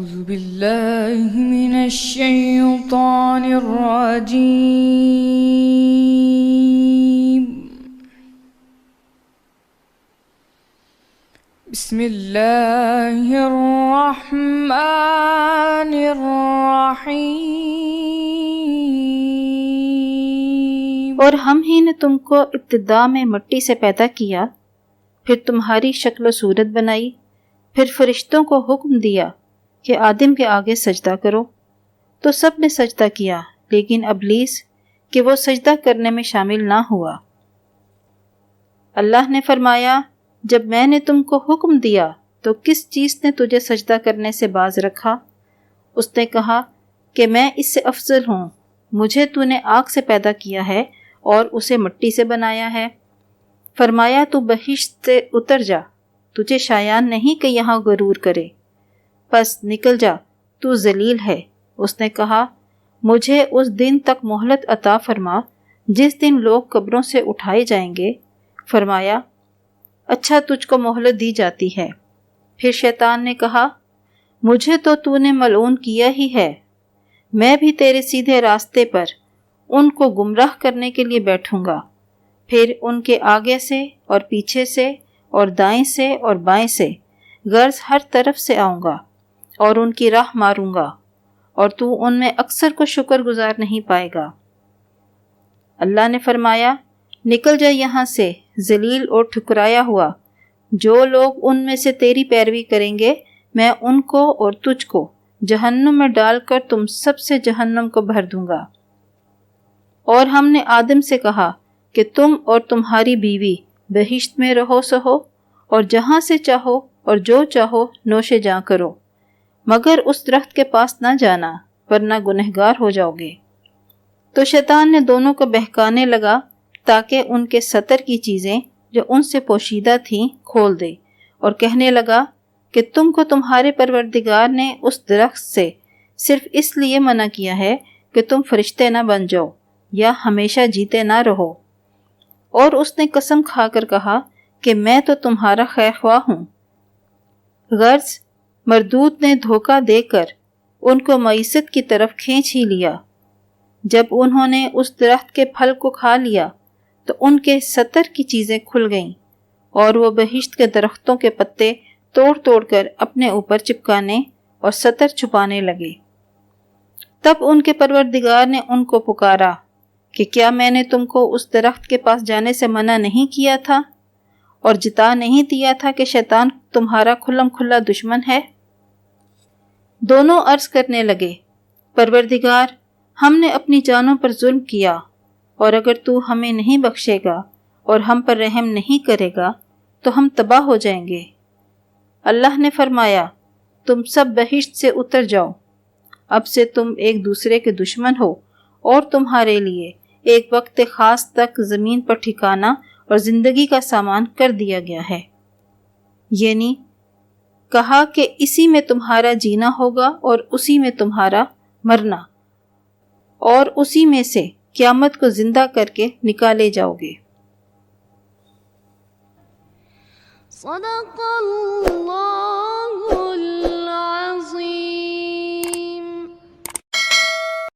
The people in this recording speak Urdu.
اعوذ باللہ من الشیطان الرجیم بسم اللہ الرحمن الرحیم۔ اور ہم ہی نے تم کو ابتدا میں مٹی سے پیدا کیا، پھر تمہاری شکل و صورت بنائی، پھر فرشتوں کو حکم دیا کہ آدم کے آگے سجدہ کرو، تو سب نے سجدہ کیا لیکن ابلیس کہ وہ سجدہ کرنے میں شامل نہ ہوا۔ اللہ نے فرمایا، جب میں نے تم کو حکم دیا تو کس چیز نے تجھے سجدہ کرنے سے باز رکھا؟ اس نے کہا کہ میں اس سے افضل ہوں، مجھے تو نے آگ سے پیدا کیا ہے اور اسے مٹی سے بنایا ہے۔ فرمایا تو بہشت سے اتر جا، تجھے شایان نہیں کہ یہاں غرور کرے، پس نکل جا، تو ذلیل ہے۔ اس نے کہا مجھے اس دن تک مہلت عطا فرما جس دن لوگ قبروں سے اٹھائے جائیں گے۔ فرمایا اچھا، تجھ کو مہلت دی جاتی ہے۔ پھر شیطان نے کہا مجھے تو نے ملعون کیا ہی ہے، میں بھی تیرے سیدھے راستے پر ان کو گمراہ کرنے کے لیے بیٹھوں گا، پھر ان کے آگے سے اور پیچھے سے اور دائیں سے اور بائیں سے، غرض ہر طرف سے آؤں گا اور ان کی راہ ماروں گا، اور تو ان میں اکثر کو شکر گزار نہیں پائے گا۔ اللہ نے فرمایا نکل جا یہاں سے، ذلیل اور ٹھکرایا ہوا۔ جو لوگ ان میں سے تیری پیروی کریں گے میں ان کو اور تجھ کو جہنم میں ڈال کر تم سب سے جہنم کو بھر دوں گا۔ اور ہم نے آدم سے کہا کہ تم اور تمہاری بیوی بہشت میں رہو سہو، اور جہاں سے چاہو اور جو چاہو نوش جاں کرو، مگر اس درخت کے پاس نہ جانا ورنہ گنہگار ہو جاؤ گے۔ تو شیطان نے دونوں کو بہکانے لگا تاکہ ان کے ستر کی چیزیں جو ان سے پوشیدہ تھیں کھول دے، اور کہنے لگا کہ تم کو تمہارے پروردگار نے اس درخت سے صرف اس لیے منع کیا ہے کہ تم فرشتے نہ بن جاؤ یا ہمیشہ جیتے نہ رہو۔ اور اس نے قسم کھا کر کہا کہ میں تو تمہارا خیر خواہ ہوں۔ غرض مردود نے دھوکہ دے کر ان کو معیشت کی طرف کھینچ ہی لیا۔ جب انہوں نے اس درخت کے پھل کو کھا لیا تو ان کے ستر کی چیزیں کھل گئیں، اور وہ بہشت کے درختوں کے پتے توڑ توڑ کر اپنے اوپر چپکانے اور ستر چھپانے لگے۔ تب ان کے پروردگار نے ان کو پکارا کہ کیا میں نے تم کو اس درخت کے پاس جانے سے منع نہیں کیا تھا اور جتا نہیں دیا تھا کہ شیطان تمہارا کھلم کھلا دشمن ہے؟ دونوں عرض کرنے لگے پروردگار، ہم نے اپنی جانوں پر ظلم کیا، اور اگر تو ہمیں نہیں بخشے گا اور ہم پر رحم نہیں کرے گا تو ہم تباہ ہو جائیں گے۔ اللہ نے فرمایا تم سب بہشت سے اتر جاؤ، اب سے تم ایک دوسرے کے دشمن ہو، اور تمہارے لیے ایک وقت خاص تک زمین پر ٹھکانہ اور زندگی کا سامان کر دیا گیا ہے۔ یعنی کہا کہ اسی میں تمہارا جینا ہوگا اور اسی میں تمہارا مرنا، اور اسی میں سے قیامت کو زندہ کر کے نکالے جاؤ گے۔ صدق اللہ